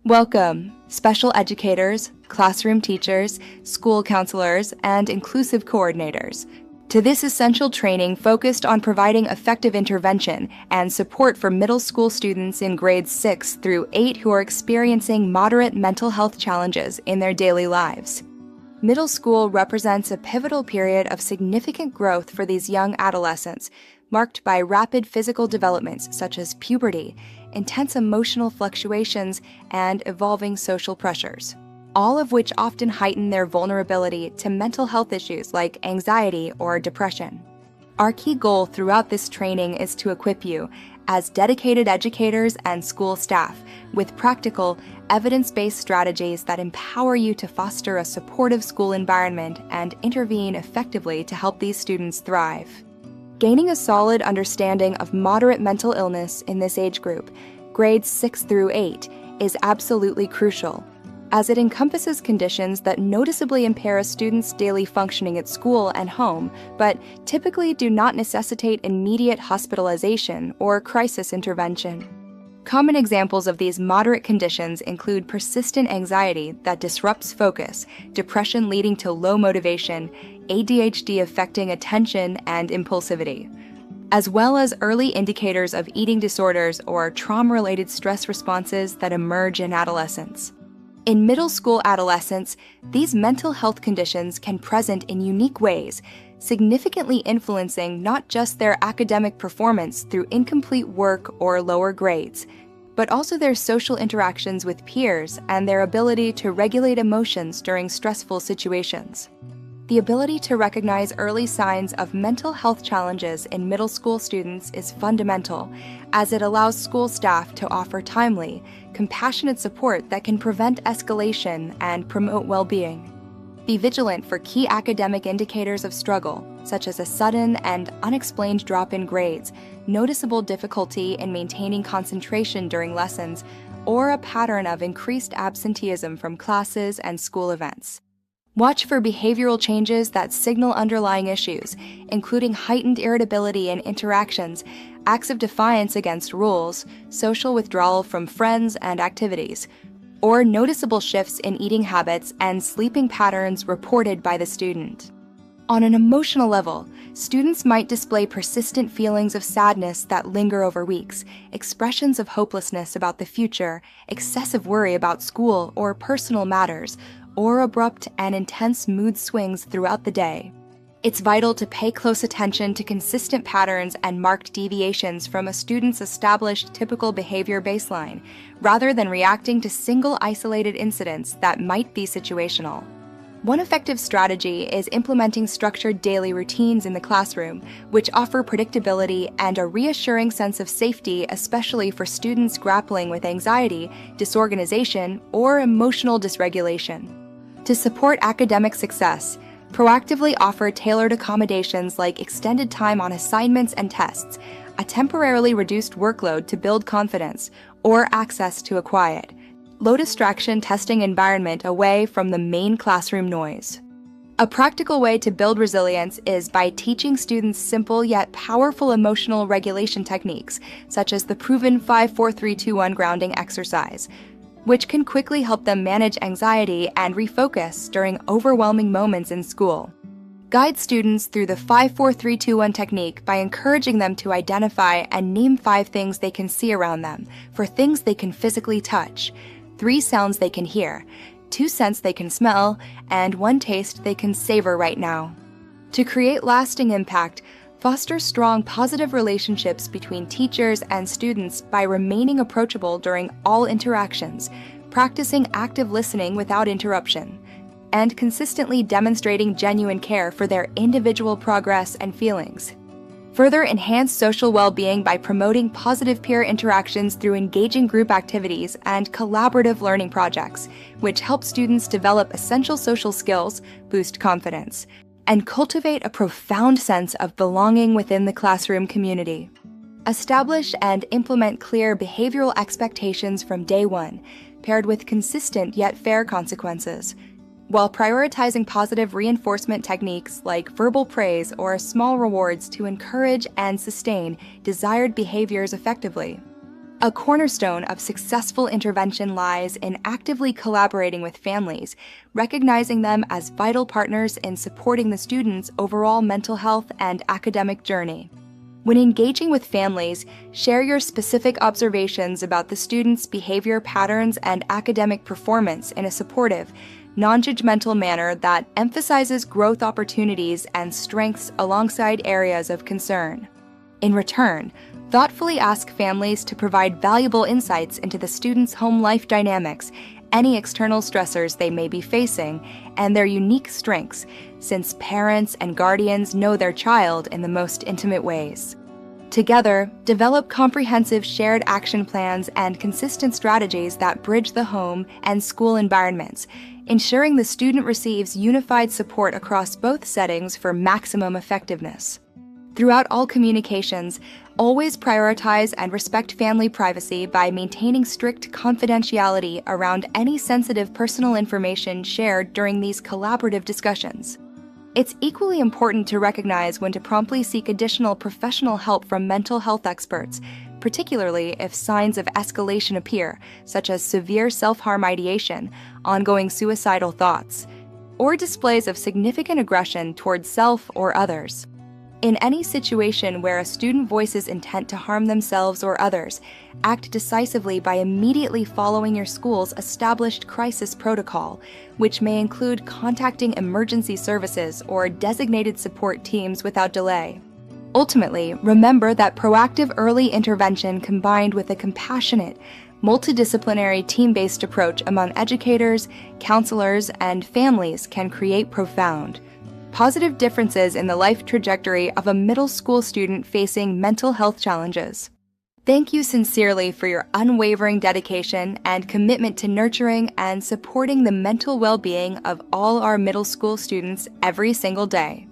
Welcome, special educators, classroom teachers, school counselors, and inclusive coordinators, to this essential training focused on providing effective intervention and support for middle school students in grades 6 through 8 who are experiencing moderate mental health challenges in their daily lives. Middle school represents a pivotal period of significant growth for these young adolescents, marked by rapid physical developments such as puberty, intense emotional fluctuations, and evolving social pressures, all of which often heighten their vulnerability to mental health issues like anxiety or depression. Our key goal throughout this training is to equip you, as dedicated educators and school staff, with practical, evidence-based strategies that empower you to foster a supportive school environment and intervene effectively to help these students thrive. Gaining a solid understanding of moderate mental illness in this age group, grades 6 through 8, is absolutely crucial, as it encompasses conditions that noticeably impair a student's daily functioning at school and home, but typically do not necessitate immediate hospitalization or crisis intervention. Common examples of these moderate conditions include persistent anxiety that disrupts focus, depression leading to low motivation, ADHD affecting attention and impulsivity, as well as early indicators of eating disorders or trauma-related stress responses that emerge in adolescence. In middle school adolescents, these mental health conditions can present in unique ways, significantly influencing not just their academic performance through incomplete work or lower grades, but also their social interactions with peers and their ability to regulate emotions during stressful situations. The ability to recognize early signs of mental health challenges in middle school students is fundamental, as it allows school staff to offer timely, compassionate support that can prevent escalation and promote well-being. Be vigilant for key academic indicators of struggle, such as a sudden and unexplained drop in grades, noticeable difficulty in maintaining concentration during lessons, or a pattern of increased absenteeism from classes and school events. Watch for behavioral changes that signal underlying issues, including heightened irritability in interactions, acts of defiance against rules, social withdrawal from friends and activities, or noticeable shifts in eating habits and sleeping patterns reported by the student. On an emotional level, students might display persistent feelings of sadness that linger over weeks, expressions of hopelessness about the future, excessive worry about school or personal matters, or abrupt and intense mood swings throughout the day. It's vital to pay close attention to consistent patterns and marked deviations from a student's established typical behavior baseline, rather than reacting to single isolated incidents that might be situational. One effective strategy is implementing structured daily routines in the classroom, which offer predictability and a reassuring sense of safety, especially for students grappling with anxiety, disorganization, or emotional dysregulation. To support academic success, proactively offer tailored accommodations like extended time on assignments and tests, a temporarily reduced workload to build confidence, or access to a quiet, low-distraction testing environment away from the main classroom noise. A practical way to build resilience is by teaching students simple yet powerful emotional regulation techniques, such as the proven 5-4-3-2-1 grounding exercise, which can quickly help them manage anxiety and refocus during overwhelming moments in school. Guide students through the 5-4-3-2-1 technique by encouraging them to identify and name 5 things they can see around them, for things they can physically touch, 3 sounds they can hear, 2 scents they can smell, and 1 taste they can savor right now. To create lasting impact, foster strong, positive relationships between teachers and students by remaining approachable during all interactions, practicing active listening without interruption, and consistently demonstrating genuine care for their individual progress and feelings. Further enhance social well-being by promoting positive peer interactions through engaging group activities and collaborative learning projects, which help students develop essential social skills, boost confidence, and cultivate a profound sense of belonging within the classroom community. Establish and implement clear behavioral expectations from day one, paired with consistent yet fair consequences, while prioritizing positive reinforcement techniques like verbal praise or small rewards to encourage and sustain desired behaviors effectively. A cornerstone of successful intervention lies in actively collaborating with families, recognizing them as vital partners in supporting the student's overall mental health and academic journey. When engaging with families, share your specific observations about the student's behavior patterns and academic performance in a supportive, non-judgmental manner that emphasizes growth opportunities and strengths alongside areas of concern. In return, thoughtfully ask families to provide valuable insights into the student's home life dynamics, any external stressors they may be facing, and their unique strengths, since parents and guardians know their child in the most intimate ways. Together, develop comprehensive shared action plans and consistent strategies that bridge the home and school environments, ensuring the student receives unified support across both settings for maximum effectiveness. Throughout all communications, always prioritize and respect family privacy by maintaining strict confidentiality around any sensitive personal information shared during these collaborative discussions. It's equally important to recognize when to promptly seek additional professional help from mental health experts, particularly if signs of escalation appear, such as severe self-harm ideation, ongoing suicidal thoughts, or displays of significant aggression towards self or others. In any situation where a student voices intent to harm themselves or others, act decisively by immediately following your school's established crisis protocol, which may include contacting emergency services or designated support teams without delay. Ultimately, remember that proactive early intervention combined with a compassionate, multidisciplinary team-based approach among educators, counselors, and families can create profound, positive differences in the life trajectory of a middle school student facing mental health challenges. Thank you sincerely for your unwavering dedication and commitment to nurturing and supporting the mental well-being of all our middle school students every single day.